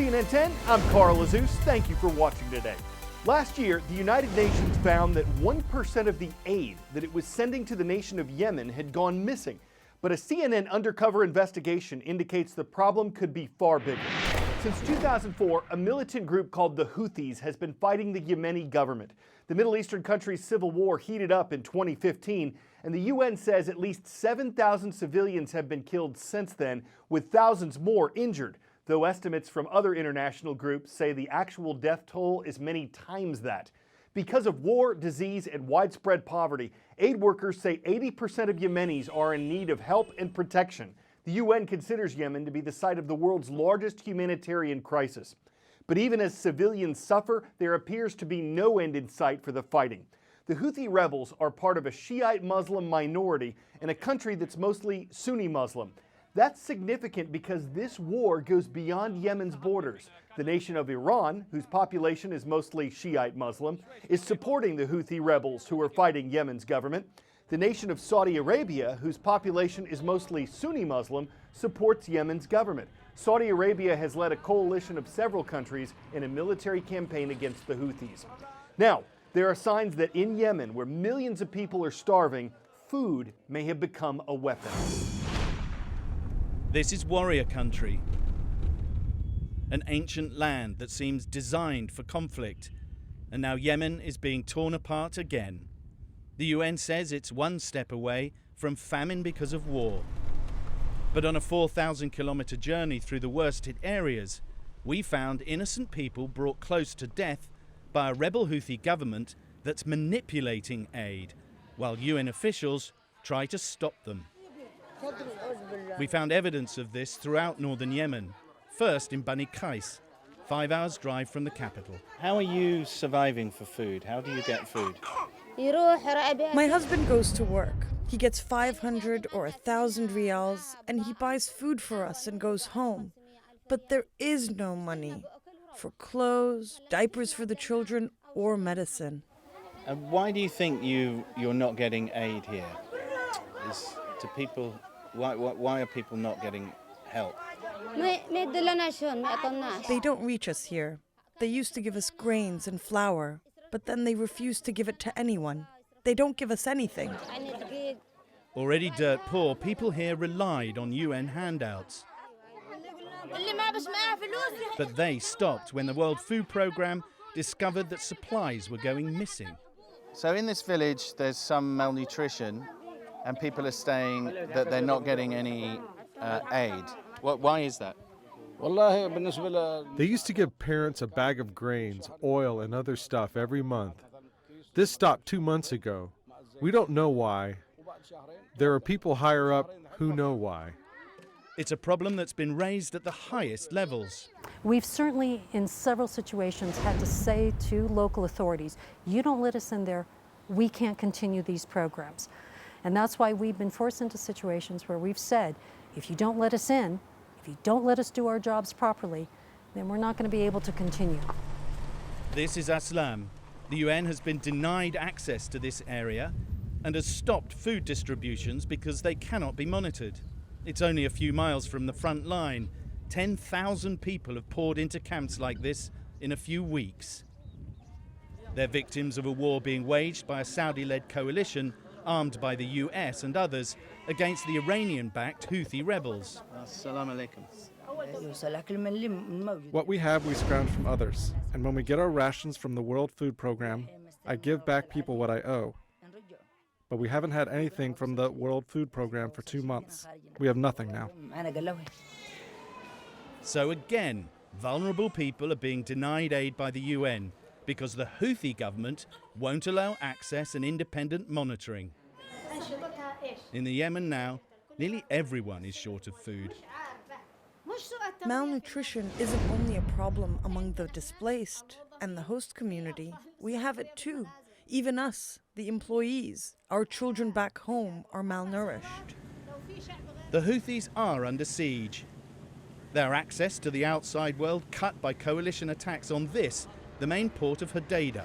CNN 10, I'm Carl Azus. Thank you for watching today. Last year, the United Nations found that 1% of the aid that it was sending to the nation of Yemen had gone missing. But a CNN undercover investigation indicates the problem could be far bigger. Since 2004, a militant group called the Houthis has been fighting the Yemeni government. The Middle Eastern country's civil war heated up in 2015, and the UN says at least 7,000 civilians have been killed since then, with thousands more injured, though estimates from other international groups say the actual death toll is many times that. Because of war, disease, and widespread poverty, aid workers say 80% of Yemenis are in need of help and protection. The UN considers Yemen to be the site of the world's largest humanitarian crisis. But even as civilians suffer, there appears to be no end in sight for the fighting. The Houthi rebels are part of a Shiite Muslim minority in a country that's mostly Sunni Muslim. That's significant because this war goes beyond Yemen's borders. The nation of Iran, whose population is mostly Shiite Muslim, is supporting the Houthi rebels who are fighting Yemen's government. The nation of Saudi Arabia, whose population is mostly Sunni Muslim, supports Yemen's government. Saudi Arabia has led a coalition of several countries in a military campaign against the Houthis. Now, there are signs that in Yemen, where millions of people are starving, food may have become a weapon. This is warrior country, an ancient land that seems designed for conflict, and now Yemen is being torn apart again. The UN says it's one step away from famine because of war. But on a 4,000-kilometer journey through the worst-hit areas, we found innocent people brought close to death by a rebel Houthi government that's manipulating aid, while UN officials try to stop them. We found evidence of this throughout northern Yemen, first in Bani Qais, 5 hours' drive from the capital. How are you surviving for food? How do you get food? My husband goes to work. He gets 500 or 1,000 riyals, and he buys food for us and goes home. But there is no money for clothes, diapers for the children, or medicine. Why do you think you're not getting aid here? Why are people not getting help? They don't reach us here. They used to give us grains and flour, but then they refuse to give it to anyone. They don't give us anything. Already dirt poor, people here relied on UN handouts. But they stopped when the World Food Programme discovered that supplies were going missing. So in this village, there's some malnutrition, and people are saying that they're not getting any aid. Why is that? They used to give parents a bag of grains, oil, and other stuff every month. This stopped 2 months ago. We don't know why. There are people higher up who know why. It's a problem that's been raised at the highest levels. We've certainly, in several situations, had to say to local authorities, you don't let us in there, we can't continue these programs. And that's why we've been forced into situations where we've said, if you don't let us in, if you don't let us do our jobs properly, then we're not going to be able to continue. This is Aslam. The UN has been denied access to this area and has stopped food distributions because they cannot be monitored. It's only a few miles from the front line. 10,000 people have poured into camps like this in a few weeks. They're victims of a war being waged by a Saudi-led coalition armed by the US and others against the Iranian-backed Houthi rebels. Assalamu alaikum. What we have, we scrounge from others. And when we get our rations from the World Food Programme, I give back people what I owe. But we haven't had anything from the World Food Programme for 2 months. We have nothing now. So again, vulnerable people are being denied aid by the UN because the Houthi government won't allow access and independent monitoring. In the Yemen now, nearly everyone is short of food. Malnutrition isn't only a problem among the displaced and the host community. We have it too. Even us, the employees, our children back home are malnourished. The Houthis are under siege. Their access to the outside world cut by coalition attacks on this, the main port of Hodeidah.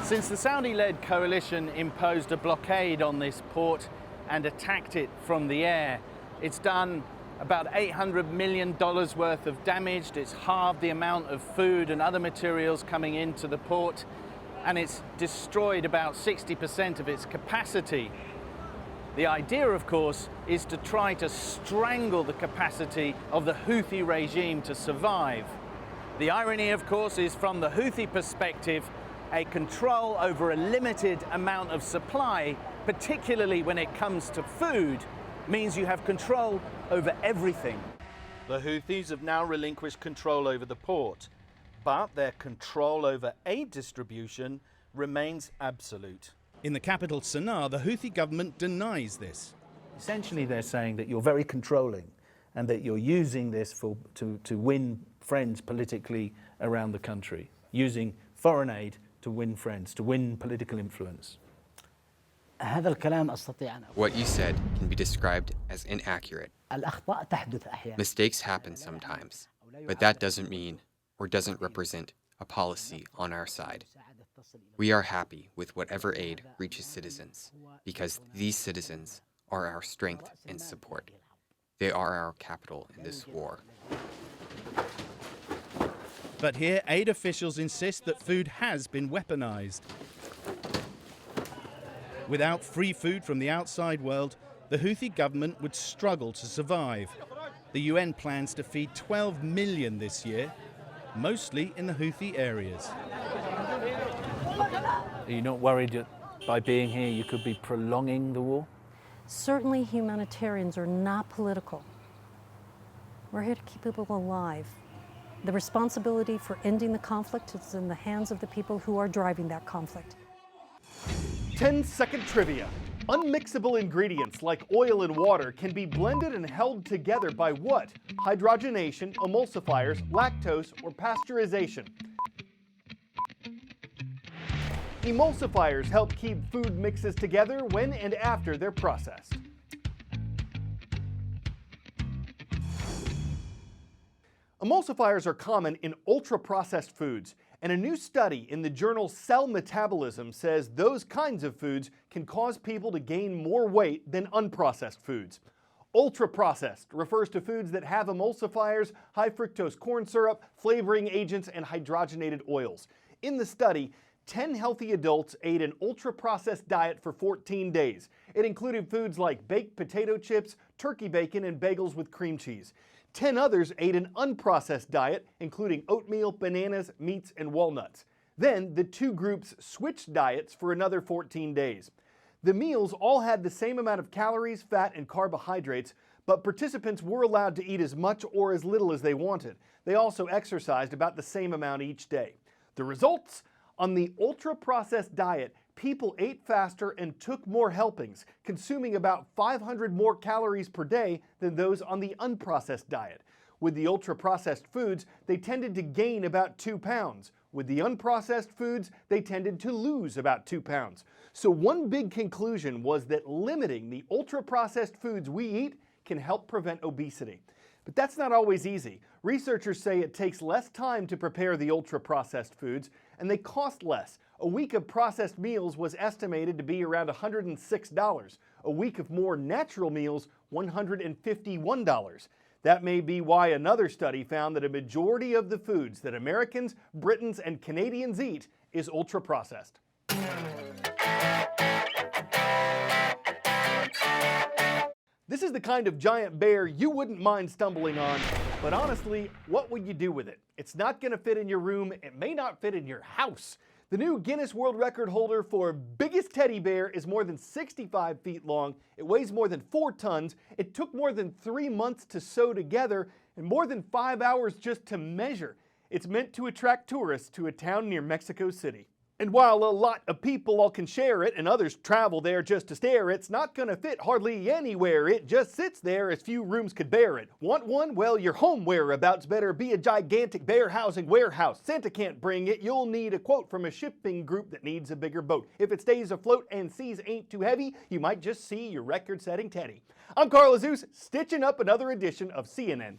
Since the Saudi-led coalition imposed a blockade on this port and attacked it from the air, It's done about $800 million worth of damage. It's halved the amount of food and other materials coming into the port, and it's destroyed about 60% of its capacity. The idea, of course, is to try to strangle the capacity of the Houthi regime to survive. The irony, of course, is from the Houthi perspective, a control over a limited amount of supply, particularly when it comes to food, means you have control over everything. The Houthis have now relinquished control over the port, but their control over aid distribution remains absolute. In the capital, Sana'a, the Houthi government denies this. Essentially, they're saying that you're very controlling and that you're using this to win friends politically around the country, using foreign aid to win friends, to win political influence. What you said can be described as inaccurate. Mistakes happen sometimes, but that doesn't mean or doesn't represent a policy on our side. We are happy with whatever aid reaches citizens, because these citizens are our strength and support. They are our capital in this war. But here, aid officials insist that food has been weaponized. Without free food from the outside world, the Houthi government would struggle to survive. The UN plans to feed 12 million this year, mostly in the Houthi areas. Are you not worried that by being here you could be prolonging the war? Certainly humanitarians are not political. We're here to keep people alive. The responsibility for ending the conflict is in the hands of the people who are driving that conflict. 10-second trivia. Unmixable ingredients like oil and water can be blended and held together by what? Hydrogenation, emulsifiers, lactose, or pasteurization? Emulsifiers help keep food mixes together when and after they're processed. Emulsifiers are common in ultra-processed foods, and a new study in the journal Cell Metabolism says those kinds of foods can cause people to gain more weight than unprocessed foods. Ultra-processed refers to foods that have emulsifiers, high fructose corn syrup, flavoring agents, and hydrogenated oils. In the study, 10 healthy adults ate an ultra-processed diet for 14 days. It included foods like baked potato chips, turkey bacon, and bagels with cream cheese. 10 others ate an unprocessed diet, including oatmeal, bananas, meats, and walnuts. Then the two groups switched diets for another 14 days. The meals all had the same amount of calories, fat, and carbohydrates, but participants were allowed to eat as much or as little as they wanted. They also exercised about the same amount each day. The results? On the ultra-processed diet, people ate faster and took more helpings, consuming about 500 more calories per day than those on the unprocessed diet. With the ultra-processed foods, they tended to gain about 2 pounds. With the unprocessed foods, they tended to lose about 2 pounds. So one big conclusion was that limiting the ultra-processed foods we eat can help prevent obesity. But that's not always easy. Researchers say it takes less time to prepare the ultra-processed foods, and they cost less. A week of processed meals was estimated to be around $106. A week of more natural meals, $151. That may be why another study found that a majority of the foods that Americans, Britons, and Canadians eat is ultra-processed. This is the kind of giant bear you wouldn't mind stumbling on, but honestly, what would you do with it? It's not going to fit in your room, it may not fit in your house. The new Guinness World Record holder for biggest teddy bear is more than 65 feet long, it weighs more than 4 tons, it took more than 3 months to sew together, and more than 5 hours just to measure. It's meant to attract tourists to a town near Mexico City. And while a lot of people all can share it and others travel there just to stare, it's not going to fit hardly anywhere. It just sits there as few rooms could bear it. Want one? Well, your home whereabouts better be a gigantic bear housing warehouse. Santa can't bring it. You'll need a quote from a shipping group that needs a bigger boat. If it stays afloat and seas ain't too heavy, you might just see your record-setting teddy. I'm Carl Azus, stitching up another edition of CNN.